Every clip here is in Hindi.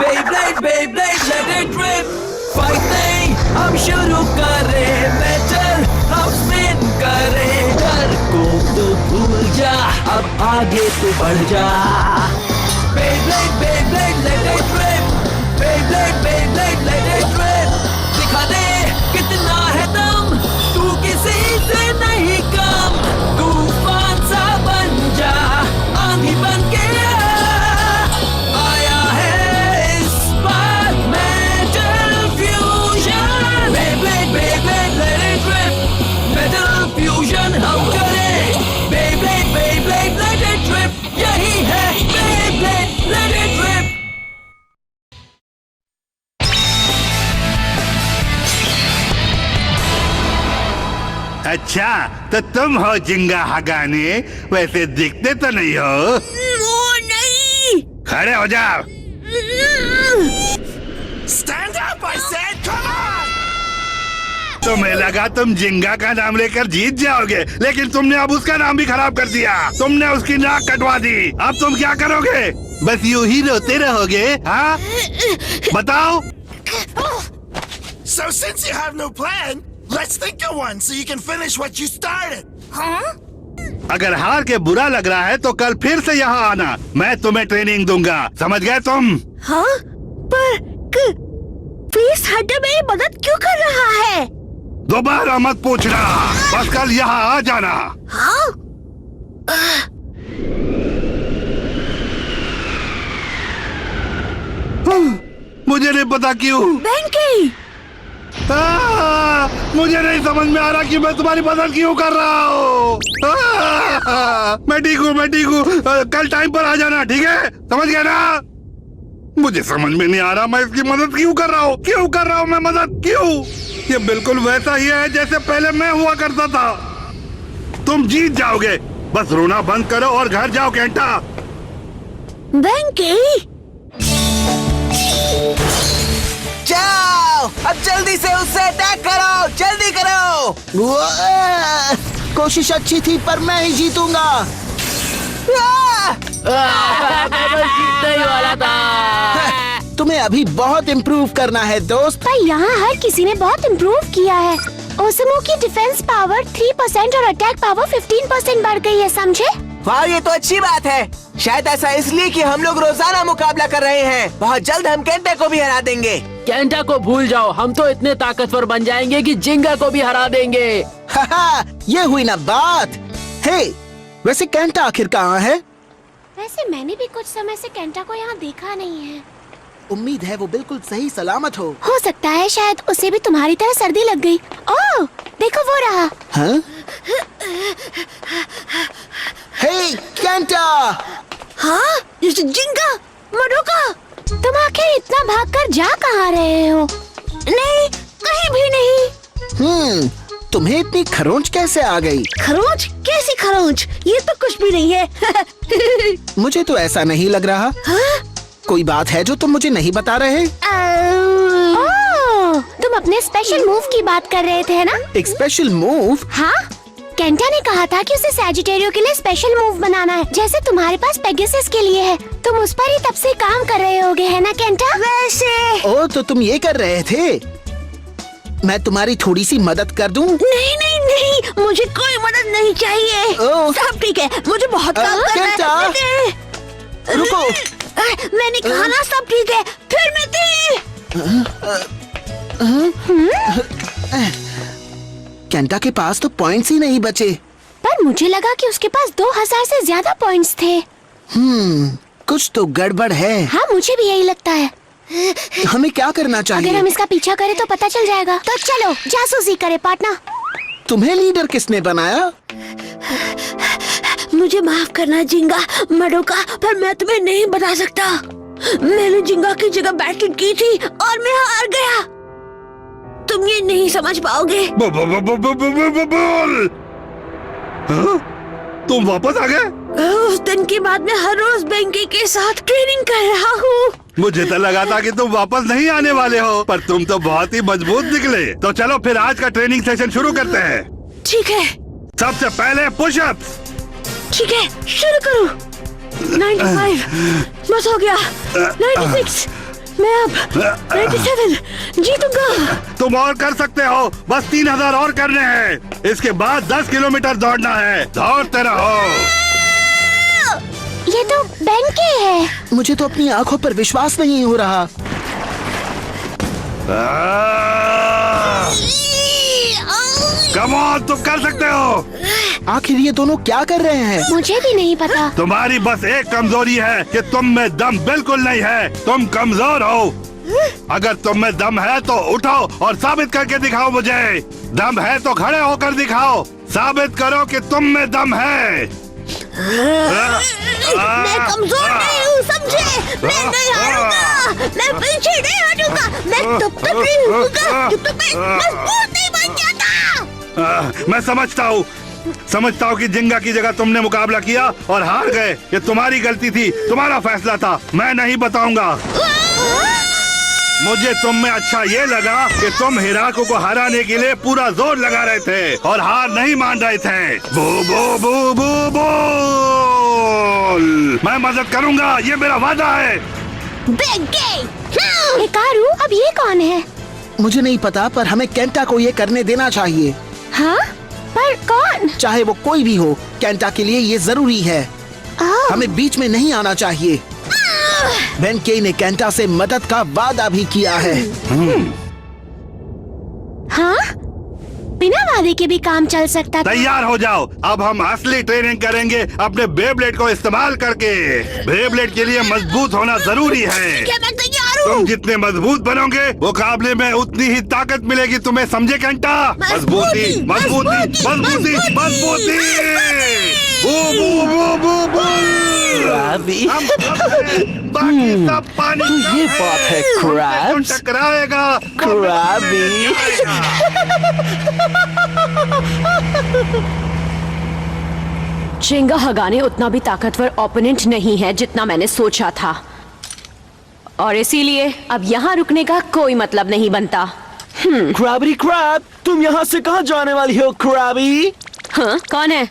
Beyblade, Beyblade, let it rip. Fighting हम शुरू करें, मेटल हम स्पिन करें। डर को तो भूल जा, अब आगे तो बढ़ जा। Beyblade, Beyblade, let it rip. Beyblade, Beyblade, let it rip. दिखा दे कितना है दम, तू किसी से नहीं कम। तूफान सा बन जा, आंधी बन के आया है इस बार metal fusion. Beyblade, Beyblade, let it rip. Metal fusion हम करें। Beyblade, Beyblade, let it rip. यही है Beyblade, let it rip. अच्छा, तो तुम हो जिंगा हगाने, वैसे दिखते तो नहीं हो। वो नहीं। खड़े हो जाओ। Stand up, I said! Come on! तुम्हें लगा तुम जिंगा का नाम लेकर जीत जाओगे, लेकिन तुमने अब उसका नाम भी खराब कर दिया। तुमने उसकी नाक कटवा दी। अब तुम क्या करोगे? बस यूं ही रोते रहोगे? हाँ? बताओ। So since you have no plan, let's think of one so you can finish what you started. हाँ? अगर हार के बुरा लग रहा है तो कल फिर से यहाँ आना, मैं तुम्हें ट्रेनिंग दूंगा। समझ गए तुम? हाँ? पर प्लीज हड्डा मेरी मदद क्यों कर रहा है? दोबारा मत पूछना, बस कल यहाँ आ जाना। हाँ? मुझे नहीं पता क्यों। बेंकी! मुझे नहीं समझ में आ रहा कि मैं तुम्हारी मदद क्यों कर रहा हूँ। मैं ठीक हूँ, मैं ठीक हूँ। कल टाइम पर आ जाना, ठीक है? समझ गया ना? मुझे समझ में नहीं आ रहा मैं इसकी मदद क्यों कर रहा हूँ। क्यों कर रहा हूँ मैं मदद, क्यों? ये बिल्कुल वैसा ही है जैसे पहले मैं हुआ करता था। तुम जीत जाओगे, बस रोना बंद करो और घर जाओ केंटा। बेंकी! जाओ, अब जल्दी से उससे अटैक करो, जल्दी करो। कोशिश अच्छी थी पर मैं ही जीतूंगा। जीतने ही वाला था। तुम्हें अभी बहुत इम्प्रूव करना है दोस्त। पर यहाँ हर किसी ने बहुत इम्प्रूव किया है। ओसमो की डिफेंस पावर 3% और अटैक पावर 15% बढ़ गई है, समझे? वाह, ये तो अच्छी बात है। शायद ऐसा इसलिए कि हम लोग रोजाना मुकाबला कर रहे हैं। बहुत जल्द हम केंटा को भी हरा देंगे। केंटा को भूल जाओ, हम तो इतने ताकतवर बन जाएंगे कि जिंगा को भी हरा देंगे। ये हुई ना बात। हे, वैसे केंटा आखिर कहाँ है? वैसे मैंने भी कुछ समय से केंटा को यहाँ देखा नहीं है। उम्मीद है वो बिल्कुल सही सलामत हो सकता है शायद उसे भी तुम्हारी तरह सर्दी लग गई। ओह, देखो वो रहा। हाँ? हे, केंटा! हाँ? जिंगा, मडोका, तुम आखिर इतना भागकर जा कहाँ रहे हो? नहीं, कहीं भी नहीं। तुम्हें इतनी खरोंच कैसे आ गई? खरोंच? कैसी खरोंच? ये तो कुछ भी नहीं है। मुझे तो ऐसा नहीं लग रहा। हाँ? कोई बात है जो तुम मुझे नहीं बता रहे? तुम अपने स्पेशल मूव की बात कर रहे थे ना? एक स्पेशल मूव? हाँ, केंटा ने कहा था कि उसे सैजिटेरियो के लिए स्पेशल मूव बनाना है, जैसे तुम्हारे पास पेगासस के लिए है। तुम उस पर ही तब से काम कर रहे होगे, है ना केंटा? वैसे ओ, तो तुम ये कर रहे थे। मैं तुम्हारी थोड़ी सी मदद कर दूं? नहीं नहीं नहीं, मुझे कोई मदद नहीं चाहिए। ओह। सब ठीक है, मुझे बहुत काम करना है। केंटा, रुको। मैंने कहा ना सब ठीक है, फिर मैं थी। केंटा के पास तो पॉइंट्स ही नहीं बचे। पर मुझे लगा कि उसके पास 2000 से ज्यादा पॉइंट्स थे। कुछ तो गड़बड़ है। हाँ, मुझे भी यही लगता है। हमें क्या करना चाहिए? अगर हम इसका पीछा करें तो पता चल जाएगा। तो चलो जासूसी करें पार्टनर। तुम्हें लीडर किसने बनाया? मुझे माफ करना जिंगा, मडोका, पर मैं तुम्हें नहीं बता सकता। मैंने जिंगा की जगह बैटल की थी और मैं हार गया। तुम ये नहीं समझ पाओगे। बोल। तुम वापस आ गए? उस दिन के बाद मैं हर रोज बेंकी के साथ ट्रेनिंग कर रहा हूँ। मुझे तो लगा था कि तुम वापस नहीं आने वाले हो, पर तुम तो बहुत ही मजबूत निकले। तो चलो फिर आज का ट्रेनिंग सेशन शुरू करते हैं। ठीक है। सबसे पहले पुशअप्स। ठीक है, शुरू करो। 95 बस हो गया। 96, मैं अब 97 जीतूंगा। तुम और कर सकते हो, बस 3000 और करने हैं। इसके बाद 10 किलोमीटर दौड़ना है। दौड़ते रहो। ये तो बेंके है। मुझे तो अपनी आंखों पर विश्वास नहीं हो रहा। कम ऑन, तुम कर सकते हो। आखिर ये दोनों क्या कर रहे हैं? मुझे भी नहीं पता। तुम्हारी बस एक कमजोरी है कि तुम में दम बिल्कुल नहीं है। तुम कमजोर हो। अगर तुम में दम है तो उठो और साबित करके दिखाओ मुझे। दम है तो खड़े होकर दिखाओ। साबित करो कि तुम में दम है। मैं कमजोर नहीं हूँ, समझे? मैं नहीं हारूंगा। मैं पीछे नहीं हटूंगा। मैं तब तक नहीं हटूंगा जब तक मैं मजबूत नहीं बन जाता। मैं समझता हूँ कि जिंगा की जगह तुमने मुकाबला किया और हार गए। ये तुम्हारी गलती थी, तुम्हारा फैसला था। मैं नहीं बताऊंगा। मुझे तुम में अच्छा ये लगा कि तुम हिराको को हराने के लिए पूरा जोर लगा रहे थे और हार नहीं मान रहे थे। बू बू बू बू बोल। मैं मदद करूंगा, ये मेरा वादा है। हिकारू, अब ये कौन है? मुझे नहीं पता, पर हमें केंटा को ये करने देना चाहिए। हाँ? पर कौन? चाहे वो कोई भी हो, केंटा के लिए ये जरूरी है। हमें बीच में नहीं आना चाहिए। बेंके ने केंटा से मदद का वादा भी किया है। हाँ? बिना वादे के भी काम चल सकता था। तैयार हो जाओ, अब हम असली ट्रेनिंग करेंगे अपने बेब्लेड को इस्तेमाल करके। बेब्लेड के लिए मजबूत होना जरूरी है। क्या मैं तैयार हूँ? तुम जितने मजबूत बनोगे मुकाबले में उतनी ही ताकत मिलेगी तुम्हें, समझे केंटा? मजबूती मजबूती मजबूती मजबूती। बू बू बू बू बू। क्रैबी, बाकी सब पानी तो ये बात है क्रैब्स। टकराएगा क्रैबी। जिंगा हगाने उतना भी ताकतवर ओपोनेंट नहीं है जितना मैंने सोचा था, और इसीलिए अब यहाँ रुकने का कोई मतलब नहीं बनता। क्रैबी क्रैब, तुम यहाँ से कहाँ जाने वाली हो क्रैबी? हाँ, कौन है?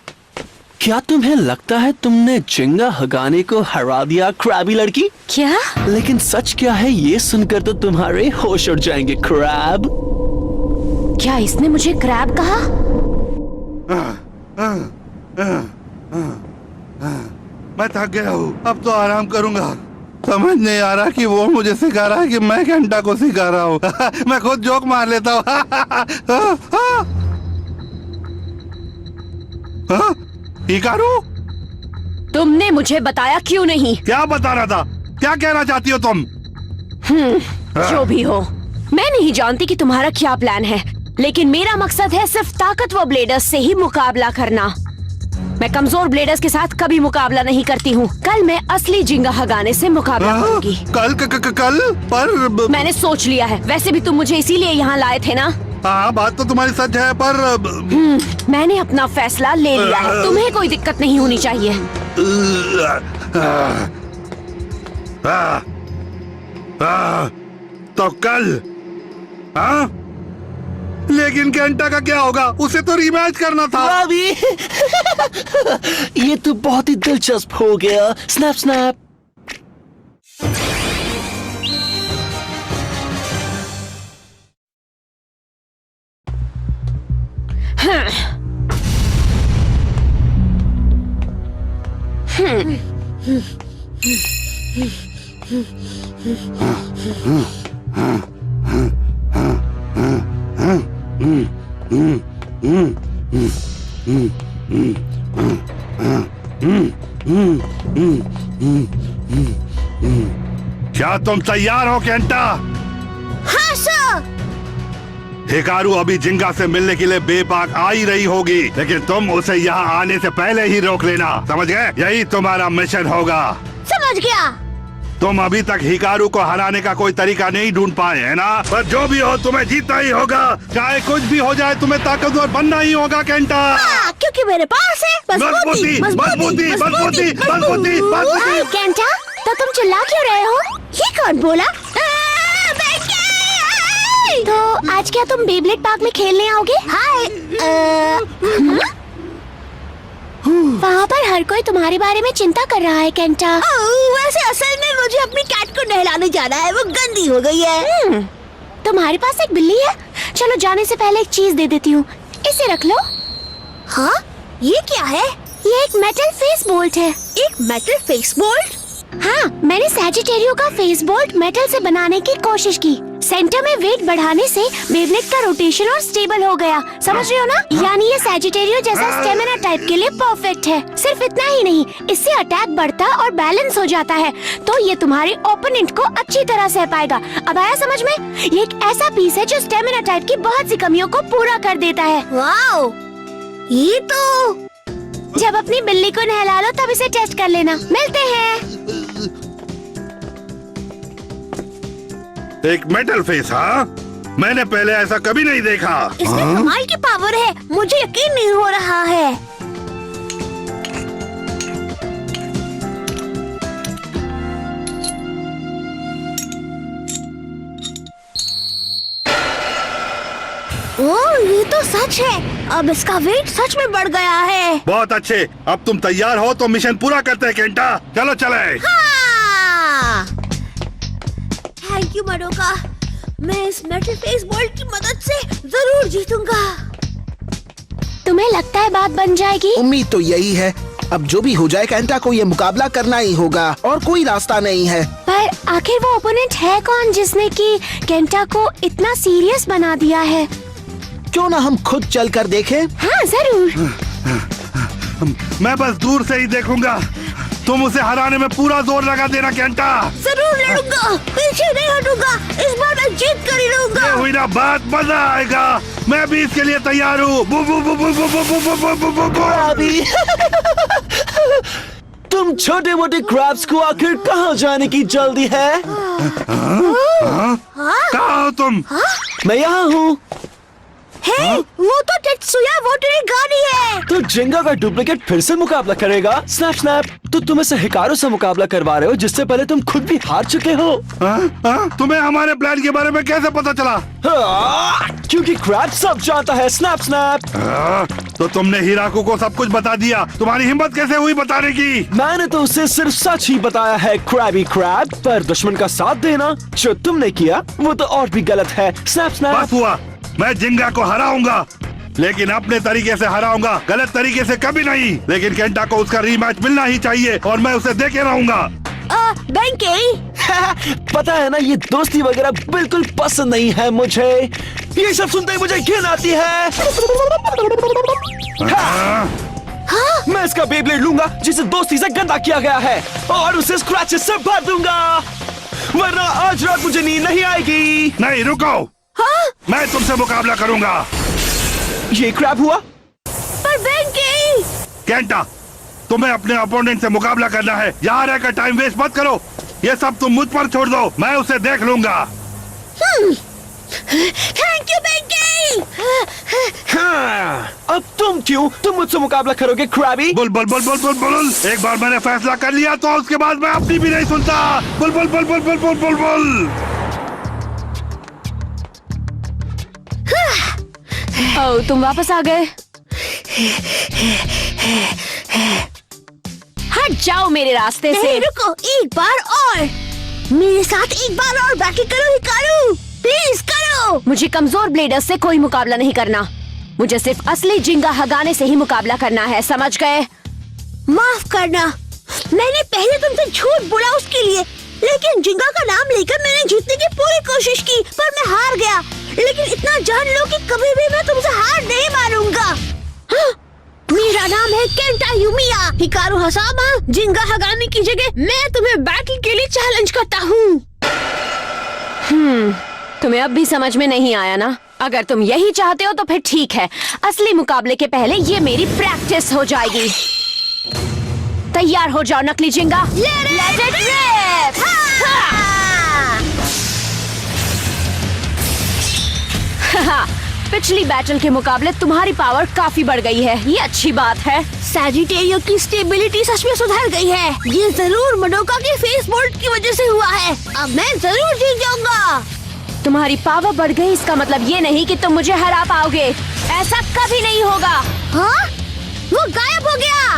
क्या तुम्हें लगता है तुमने जिंगा हगाने को हरा दिया क्रैबी लड़की? क्या? लेकिन सच क्या है ये सुनकर तो तुम्हारे होश उड़ जाएंगे क्रैब। क्या इसने मुझे क्रैब कहा? मैं थक गया हूँ, अब तो आराम करूंगा। समझ नहीं आ रहा कि वो मुझे सिखा रहा है कि मैं केंटा को सिखा रहा हूँ। मैं खुद जोक मार लेता हूँ। हिकारू, तुमने मुझे बताया क्यों नहीं? क्या बता रहा था? क्या कहना चाहती हो तुम? जो भी हो, मैं नहीं जानती कि तुम्हारा क्या प्लान है, लेकिन मेरा मकसद है सिर्फ ताकतवर ब्लेडर्स से ही मुकाबला करना। मैं कमजोर ब्लेडर्स के साथ कभी मुकाबला नहीं करती हूँ। कल मैं असली जिंगा हगाने से मुकाबला करूंगी। कल पर मैंने सोच लिया है। वैसे भी तुम मुझे इसीलिए यहाँ लाए थे ना? हाँ, बात तो तुम्हारी सच है, पर मैंने अपना फैसला ले लिया है। तुम्हें कोई दिक्कत नहीं होनी चाहिए। तो कल? हाँ? लेकिन केंटा का क्या होगा? उसे तो रीमैच करना था। क्रैबी, ये तो बहुत ही दिलचस्प हो गया। Snap snap. क्या तुम तैयार हो केंटा? हाँ सर। हिकारू अभी जिंगा से मिलने के लिए बेबाक आ ही रही होगी, लेकिन तुम उसे यहाँ आने से पहले ही रोक लेना, समझ गए? यही तुम्हारा मिशन होगा। समझ गया। तुम अभी तक हिकारू को हराने का कोई तरीका नहीं ढूंढ पाए, है ना? पर जो भी हो तुम्हें जीतना ही होगा। चाहे कुछ भी हो जाए, तुम्हें ताकतवर बनना ही होगा केंटा। हाँ, क्योंकि मेरे पास है मजबूती मजबूती मजबूती मजबूती मजबूती। केंटा, तो तुम चिल्ला क्यों रहे हो? ये कौन बोला? तो आज क्या तुम बेब्लेड पार्क में खेलने आओगे? हाय। वहाँ पर हर कोई तुम्हारे बारे में चिंता कर रहा है केंटा। वैसे असल में मुझे अपनी कैट को नहलाने जाना है, वो गंदी हो गई है। तुम्हारे पास एक बिल्ली है? चलो जाने से पहले एक चीज दे देती हूँ, इसे रख लो। हाँ, ये क्या है? ये एक मेटल फेस बोल्ट है। एक मेटल फेस बोल्ट? हाँ, मैंने सैजिटेरियो का फेस बोल्ट मेटल से बनाने की कोशिश की। सेंटर में वेट बढ़ाने से बेब्लेड का रोटेशन और स्टेबल हो गया। समझ रहे हो ना? यानी ये सैजिटेरियो जैसा स्टेमिना टाइप के लिए परफेक्ट है। सिर्फ इतना ही नहीं, इससे अटैक बढ़ता और बैलेंस हो जाता है, तो ये तुम्हारे ओपोनेंट को अच्छी तरह सह पाएगा। अब आया समझ में? ये एक ऐसा पीस है जो स्टेमिना टाइप की बहुत सी कमियों को पूरा कर देता है। वाओ, ये तो जब अपनी बिल्ली को नहला लो तब इसे टेस्ट कर लेना। मिलते हैं। एक मेटल फेस? हाँ, मैंने पहले ऐसा कभी नहीं देखा। इसमें कमाल की पावर है, मुझे यकीन नहीं हो रहा है। ओह, ये तो सच है। अब इसका वेट सच में बढ़ गया है। बहुत अच्छे, अब तुम तैयार हो तो मिशन पूरा करते हैं केंटा। चलो चले। हाँ! थैंक यू मडोका, मैं इस मेटल फेस बोल्ट की मदद से जरूर जीतूंगा। तुम्हें लगता है बात बन जाएगी? उम्मीद तो यही है। अब जो भी हो जाए केंटा को ये मुकाबला करना ही होगा और कोई रास्ता नहीं है। पर आखिर वो ओपोनेंट है कौन जिसने कि केंटा को इतना सीरियस बना दिया है? क्यों ना हम खुद चल कर देखें? हाँ जरूर। मैं बस दूर से ही देखूंगा। तुम उसे हराने में पूरा जोर लगा देना केंटा। जरूर लड़ूंगा, पीछे नहीं हटूंगा। इस बार मैं जीत कर ही रहूंगा। ये हुई ना बात, मजा आएगा। मैं भी इसके लिए तैयार हूँ। बु बु बु बु बु बु बु बु बु बु बु बु। अभी तुम छोटे मोटे क्रैब्स को आखिर कहाँ जाने की जल्दी है? कहाँ हो तुम? मैं यहाँ हूँ। हे, वो तो टेत्सुया वाटरिगामी है। तो जिंगा का डुप्लीकेट फिर से मुकाबला करेगा? स्नैप स्नैप, तो तुम इसे हिकारू से मुकाबला करवा रहे हो जिससे पहले तुम खुद भी हार चुके हो। तुम्हें हमारे प्लान के बारे में कैसे पता चला? क्योंकि क्रैब सब जानता है। Snap snap. तो तुमने हिराकू को सब कुछ बता दिया। तुम्हारी हिम्मत कैसे हुई बताने की? मैंने तो उसे सिर्फ सच ही बताया है क्रैबी क्रैब, पर दुश्मन का साथ देना जो तुमने किया वो तो और भी गलत है। Snap snap. बस हुआ, मैं जिंगा को हराऊंगा, लेकिन अपने तरीके से हराऊंगा, गलत तरीके से कभी नहीं। लेकिन केंटा को उसका रीमैच मिलना ही चाहिए और मैं उसे देके रहूंगा। बेंकी, पता है ना, ये दोस्ती वगैरह बिल्कुल पसंद नहीं है मुझे। ये सब सुनते ही मुझे घिन आती है। मैं इसका बेब्लेड लूंगा जिसे दोस्ती से गंदा किया गया है और उसे स्क्रैचेस से भर दूंगा, वरना आज रात मुझे नींद नहीं आएगी। नहीं, रुको। मैं तुमसे मुकाबला करूंगा। ये क्रैब हुआ? पर बेंकी, केंटा, तुम्हें अपने अपोनेंट से मुकाबला करना है। यहाँ रहकर टाइम वेस्ट मत करो। ये सब तुम मुझ पर छोड़ दो, मैं उसे देख लूंगा। Thank you Benkei. हाँ, अब तुम मुझसे मुकाबला करोगे क्रैबी? Bull bull bull bull bull bull. एक बार मैंने फैसला कर लिया तो उसके बाद मैं अपनी भी नहीं सुनता। Bull bull bull bull bull bull bull bull. Oh, तुम वापस आ गए। हट जाओ मेरे रास्ते से। नहीं, रुको, एक बार और मेरे साथ एक बार और बैटल करो हिकारू, प्लीज करो। मुझे कमजोर ब्लेडर्स से कोई मुकाबला नहीं करना। मुझे सिर्फ असली जिंगा हगाने से ही मुकाबला करना है, समझ गए? माफ करना, मैंने पहले तुमसे झूठ बोला उसके लिए, लेकिन जिंगा का नाम लेकर मैंने जीतने की पूरी कोशिश की, पर मैं हार गया। लेकिन इतना जान लो कि कभी भी मैं तुमसे हार नहीं मानूंगा। हाँ, मेरा नाम है केंटा यूमिया हिकारू हसामा। जिंगा हगामी की जगह मैं तुम्हें बैटल के लिए चैलेंज करता हूँ। तुम्हें अब भी समझ में नहीं आया ना? अगर तुम यही चाहते हो तो फिर ठीक है। असली मुकाबले के पहले ये मेरी प्रैक्टिस हो जाएगी। तैयार हो जाओ नकली जिंगा। Let it rip! पिछली बैटल के मुकाबले तुम्हारी पावर काफी बढ़ गई है, ये अच्छी बात है। सैजिटेरियो की स्टेबिलिटी सच में सुधर गई है। ये जरूर मडोका के फेस बोल्ट की वजह से हुआ है। अब मैं जरूर जीत जाऊंगा। तुम्हारी पावर बढ़ गई, इसका मतलब ये नहीं कि तुम मुझे हरा पाओगे। ऐसा कभी नहीं होगा। हाँ? वो गायब हो गया।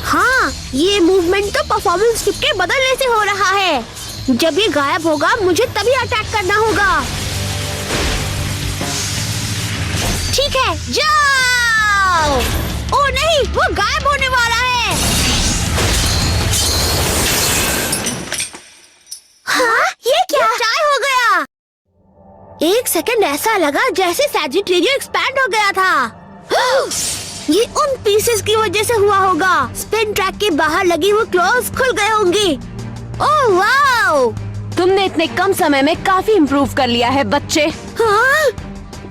हाँ, ये मूवमेंट तो परफॉर्मेंस स्क्रिप्ट के बदलने से हो रहा है। जब ये गायब होगा मुझे तभी अटैक करना होगा। ठीक है, जाओ। ओ नहीं, वो गायब होने वाला है। हाँ, ये क्या चाय हो गया? एक सेकंड ऐसा लगा जैसे सैजिटेरियो एक्सपैंड हो गया था। ये उन पीसेस की वजह से हुआ होगा। स्पिन ट्रैक के बाहर लगी वो क्लॉज खुल गए होंगे। Oh wow! तुमने इतने कम समय में काफी इम्प्रूव कर लिया है बच्चे। हाँ?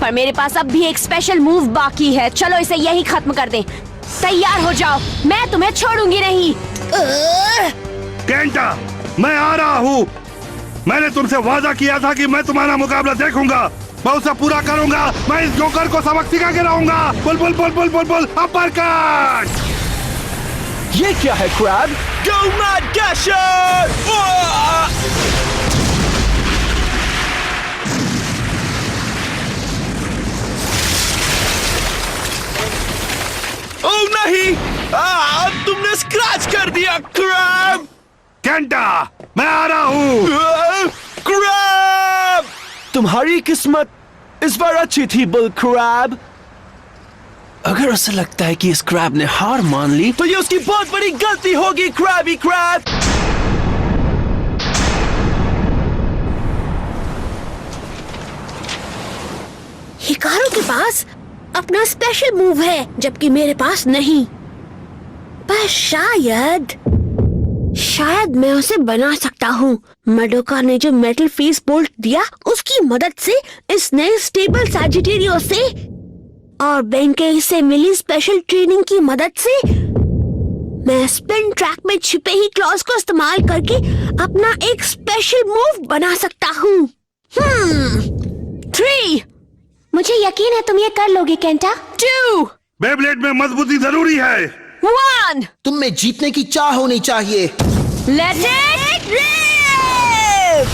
पर मेरे पास अब भी एक स्पेशल मूव बाकी है। चलो इसे यही खत्म कर दें। तैयार हो जाओ, मैं तुम्हें छोड़ूंगी नहीं। केंटा, मैं आ रहा हूँ। मैंने तुमसे वादा किया था कि मैं तुम्हारा मुकाबला देखूंगा। मैं उसे पूरा करूंगा। मैं इस जोकर को सबक सिखा के रहूंगा। Bull bull bull bull bull bull uppercut. ये क्या है crab? Go mad dasher! Oh नहीं! तुमने स्क्रैच कर दिया क्रैब! केंटा, मैं आ रहा हूँ। क्रैब! तुम्हारी किस्मत इस बार अच्छी थी बुल क्रैब। अगर उसे लगता है कि इस क्रैब ने हार मान ली तो ये उसकी बहुत बड़ी गलती होगी क्रैबी क्रैब। हिकारू के पास अपना स्पेशल मूव है जबकि मेरे पास नहीं। पर शायद मैं उसे बना सकता हूँ। मडोका ने जो मेटल फेस बोल्ट दिया उसकी मदद से इस नए स्टेबल सैजिटेरियो से और बेंके से मिली स्पेशल ट्रेनिंग की मदद से मैं स्पिन ट्रैक में छिपे ही क्लॉज को इस्तेमाल करके अपना एक स्पेशल मूव बना सकता हूँ। 3 मुझे यकीन है तुम ये कर लोगे केंटा। 2 बेब्लेड में मजबूती जरूरी है। 1 तुम में जीतने की चाह होनी चाहिए। Let it rip!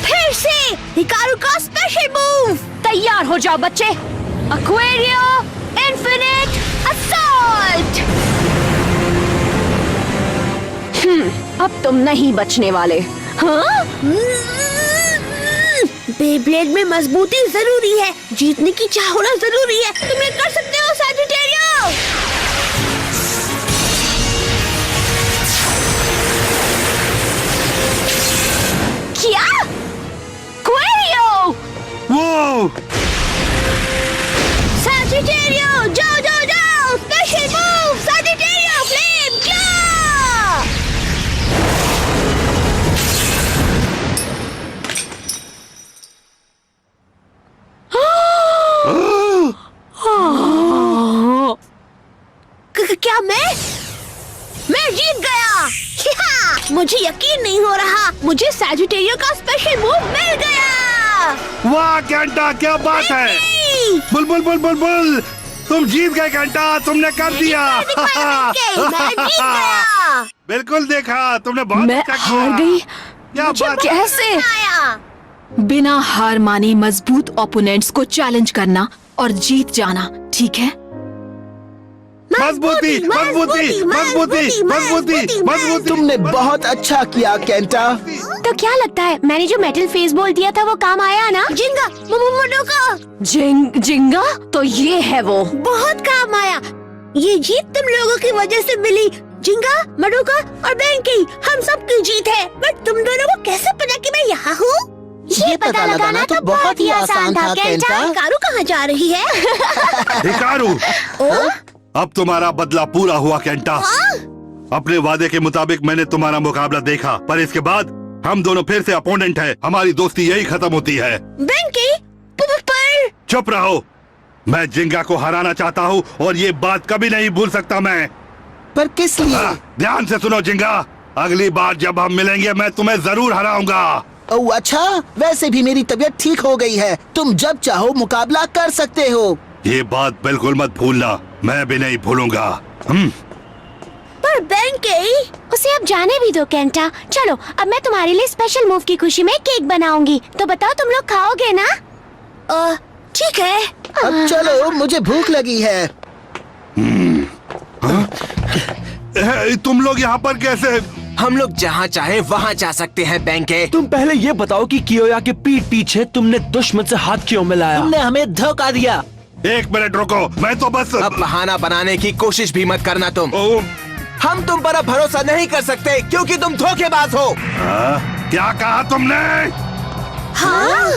फिर से हिकारू का स्पेशल मूव। तैयार हो जाओ बच्चे। एक्वेरियो इन्फिनिट असॉल्ट! अब तुम नहीं बचने वाले। हाँ? बेब्लेड में मजबूती जरूरी है। जीतने की चाह होना जरूरी है। तुम ये कर सकते हो सैजिटेरियो। क्या? क्वेरियो! वो सैजिटेरियो जाओ जाओ जाओ। Special move Sagittario flame claw. क्या मैं जीत गया। मुझे यकीन नहीं हो रहा। मुझे सैजिटेरियो का स्पेशल मूव मिल गया। वाह केंटा, क्या बात है। Bull bull bull bull bull, तुम जीत गए केंटा। तुमने कर दिया। मैं जीत गया। बिल्कुल देखा, तुमने बहुत मैं अच्छा हार किया। गई। क्या बात है। कैसे? बिना हार माने मजबूत ओपोनेंट्स को चैलेंज करना और जीत जाना, ठीक है? मजबूती मजबूती मजबूती मजबूती मजबूती। तुमने बहुत अच्छा किया केंटा। तो क्या लगता है मैंने जो मेटल फेस बोल दिया था वो काम आया ना? जिंगा मडोका जिंगा? तो ये है वो। बहुत काम आया। ये जीत तुम लोगों की वजह से मिली। जिंगा, मडोका और बेंकी, हम सबकी जीत है। बट तुम दोनों को कैसे पता कि मैं यहाँ हूँ? ये पता लगाना तो बहुत ही आसान था केंटा। हिकारू कहाँ जा रही है? हिकारू, अब तुम्हारा बदला पूरा हुआ केंटा। अपने वादे के मुताबिक मैंने तुम्हारा मुकाबला देखा, पर इसके बाद हम दोनों फिर से अपोनेंट हैं। हमारी दोस्ती यही खत्म होती है। बेंकी, पर चुप रहो। मैं जिंगा को हराना चाहता हूँ और ये बात कभी नहीं भूल सकता मैं। पर किस लिए? ध्यान से सुनो जिंगा, अगली बार जब हम मिलेंगे मैं तुम्हें जरूर हराऊंगा। ओह अच्छा, वैसे भी मेरी तबीयत ठीक हो गई है। तुम जब चाहो मुकाबला कर सकते हो। ये बात बिल्कुल मत भूलना, मैं भी नहीं भूलूंगा। पर बेंकी, उसे अब जाने भी दो केंटा। चलो अब मैं तुम्हारे लिए स्पेशल मूव की खुशी में केक बनाऊंगी। तो बताओ तुम लोग खाओगे ना? ठीक है। अब चलो, मुझे भूख लगी है। तुम लोग यहाँ पर कैसे? हम लोग जहाँ चाहे वहाँ जा सकते हैं बेंके। तुम पहले ये बताओ कि कियोया के पीठ पीछे तुमने दुश्मन से हाथ क्यों मिलाया? तुमने हमें धोखा दिया। एक मिनट रुको, मैं तो बस अब बहाना बनाने की कोशिश भी मत करना तुम। ओ, हम तुम पर अब भरोसा नहीं कर सकते क्योंकि तुम धोखेबाज हो। क्या कहा तुमने? हाँ?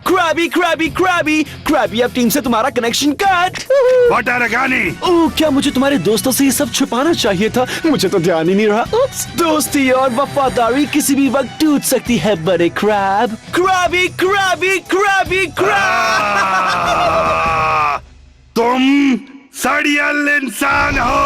क्रैबी क्रैबी क्रैबी क्रैबी, अब टीम से तुम्हारा कनेक्शन कट। What are गानी? ओह, क्या मुझे तुम्हारे दोस्तों से ये सब छुपाना चाहिए था? मुझे तो ध्यान ही नहीं रहा। उप्स। दोस्ती और वफादारी किसी भी वक्त टूट सकती है बड़े crab. Krabby Krabby Krabby crab. तुम सड़ियल इंसान हो।